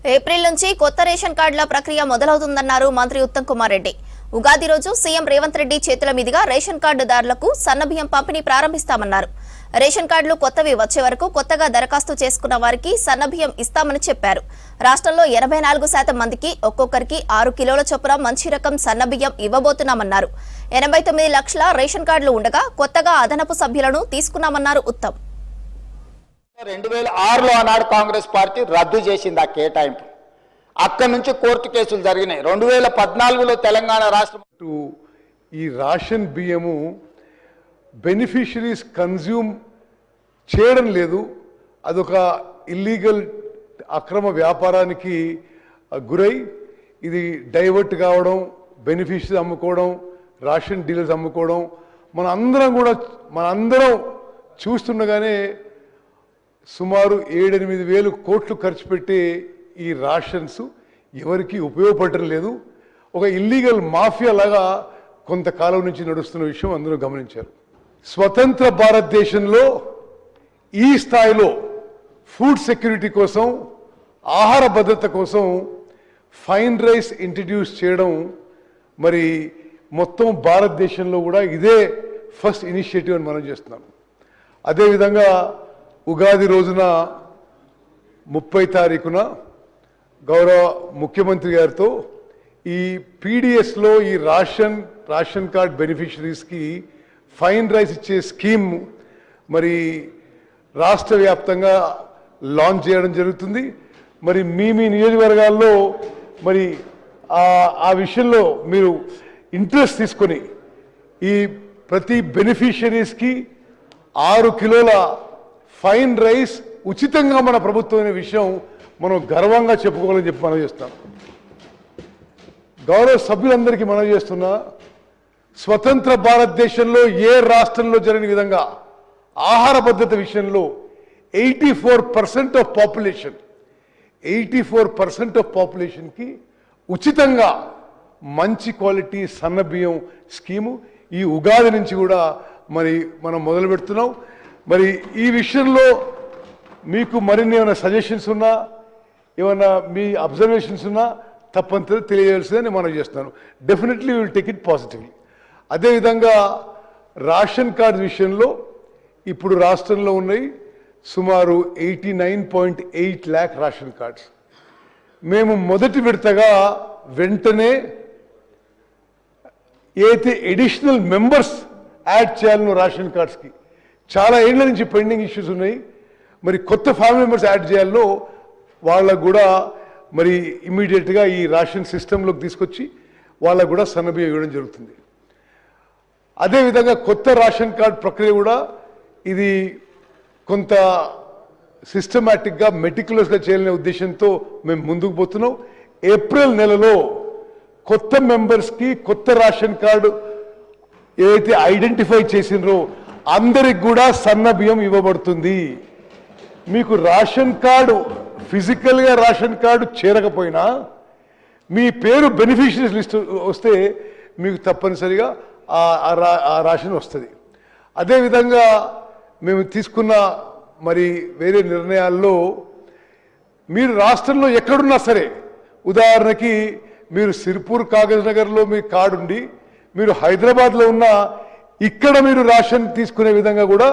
April నుంచి కొత్త ration కార్డుల ప్రక్రియ మొదలవుతుందన్నారు మంత్రి ఉత్తమ్ కుమార్ రెడ్డి. ఉగాది రోజు సీఎం రేవంత్ రెడ్డి చేతుల మీదుగా రేషన్ కార్డుదారులకు సన్నబియ్యం పంపిణీ ప్రారంభిస్తామన్నారు. రేషన్ కార్డులు కొత్తవి వచ్చే వరకు కొత్తగా దరఖాస్తు చేసుకున్న వారికి సన్నబియ్యం ఇస్తామని చెప్పారు. రాష్ట్రంలో 84% మందికి ఒక్కొక్కరికి 6 కిలోల చొప్పున మంచి రకం సన్నబియ్యం ఇవ్వబోతున్నామన్నారు. 89 లక్షల రేషన్ కార్డులు ఉండగా కొత్తగా అదనపు సభ్యులను తీసుకున్నామన్నారు ఉత్తమ్. 2006లో ఆనాడు కాంగ్రెస్ పార్టీ రద్దు చేసింది ఆ కేటాయింపు. అక్కడి నుంచి కోర్టు కేసులు జరిగినాయి. 2014లో తెలంగాణ రాష్ట్రం ఈ రేషన్ బియ్యము బెనిఫిషరీస్ కన్జ్యూమ్ చేయడం లేదు. అదొక ఇల్లీగల్ అక్రమ వ్యాపారానికి గురై ఇది డైవర్ట్ కావడం, బెనిఫిషరీ అమ్ముకోవడం, రేషన్ డీలర్స్ అమ్ముకోవడం మనందరం చూస్తుండగానే సుమారు 7-8 వేలు కోట్లు ఖర్చు పెట్టి ఈ రేషన్స్ ఎవరికి ఉపయోగపడటం లేదు. ఒక ఇల్లీగల్ మాఫియా లాగా కొంతకాలం నుంచి నడుస్తున్న విషయం అందరూ గమనించారు. స్వతంత్ర భారతదేశంలో ఈ స్థాయిలో ఫుడ్ సెక్యూరిటీ కోసం, ఆహార భద్రత కోసం ఫైన్ రైస్ ఇంట్రడ్యూస్ చేయడం మరి మొత్తం భారతదేశంలో కూడా ఇదే ఫస్ట్ ఇనిషియేటివ్ అని మనం చేస్తున్నాం. అదేవిధంగా ఉగాది రోజున 30 తారీఖున గౌరవ ముఖ్యమంత్రి గారితో ఈ పీడిఎస్లో ఈ రేషన్ కార్డ్ బెనిఫిషరీస్కి ఫైన్ రైస్ ఇచ్చే స్కీమ్ మరి రాష్ట్ర వ్యాప్తంగా లాంచ్ చేయడం జరుగుతుంది. మరి మీ నియోజకవర్గాల్లో మరి ఆ విషయంలో మీరు ఇంట్రెస్ట్ తీసుకొని ఈ ప్రతి బెనిఫిషరీస్కి 6 కిలోల ఫైన్ రైస్ ఉచితంగా మన ప్రభుత్వమైన విషయం మనం గర్వంగా చెప్పుకోవాలని చెప్పి మనం చేస్తాం. గౌరవ సభ్యులందరికీ మనం చేస్తున్నా, స్వతంత్ర భారతదేశంలో ఏ రాష్ట్రంలో జరిగిన విధంగా ఆహార భద్రత విషయంలో 84% ఆఫ్ పాపులేషన్కి ఉచితంగా మంచి క్వాలిటీ సన్నబియ్యం స్కీము ఈ ఉగాది నుంచి కూడా మరి మనం మొదలు పెడుతున్నాం. మరి ఈ విషయంలో మీకు మరిన్ని ఏమైనా సజెషన్స్ ఉన్నా, ఏమైనా మీ అబ్జర్వేషన్స్ ఉన్నా తప్పనిసరి తెలియజేయాల్సిందని మనం చేస్తున్నాను. Definitely will take it positively. అదేవిధంగా రేషన్ కార్డు విషయంలో ఇప్పుడు రాష్ట్రంలో ఉన్నాయి సుమారు 89.8 lakh రేషన్ కార్డ్స్. మేము మొదటి విడతగా వెంటనే ఏదైతే ఎడిషనల్ మెంబర్స్ యాడ్ చేయాలనో రేషన్ కార్డ్స్కి చాలా ఏళ్ల నుంచి పెండింగ్ ఇష్యూస్ ఉన్నాయి. మరి కొత్త ఫ్యామిలీ మెంబర్స్ యాడ్ చేయాలో వాళ్ళకు కూడా మరి ఇమీడియట్గా ఈ రేషన్ సిస్టంలోకి తీసుకొచ్చి వాళ్ళకు కూడా సన్నబియ్యం ఇవ్వడం జరుగుతుంది. అదేవిధంగా కొత్త రేషన్ కార్డ్ ప్రక్రియ కూడా ఇది కొంత సిస్టమేటిక్గా మెటిక్యులస్గా చేయాలనే ఉద్దేశంతో మేము ముందుకు పోతున్నాం. ఏప్రిల్ నెలలో కొత్త మెంబర్స్కి కొత్త రేషన్ కార్డు ఏదైతే ఐడెంటిఫై చేసినరో అందరికి కూడా సన్నబియ్యం ఇవ్వబడుతుంది. మీకు రేషన్ కార్డు ఫిజికల్గా రేషన్ కార్డు చేరకపోయినా మీ పేరు బెనిఫిషరీస్ లిస్ట్ వస్తే మీకు తప్పనిసరిగా ఆ రేషన్ వస్తుంది. అదేవిధంగా మేము తీసుకున్న మరి వేరే నిర్ణయాల్లో మీరు రాష్ట్రంలో ఎక్కడున్నా సరే, ఉదాహరణకి మీరు సిర్పూర్ కాగజ్ నగర్లో మీ కార్డు ఉండి మీరు హైదరాబాద్లో ఉన్న ఇక్కడ మీరు రేషన్ తీసుకునే విధంగా కూడా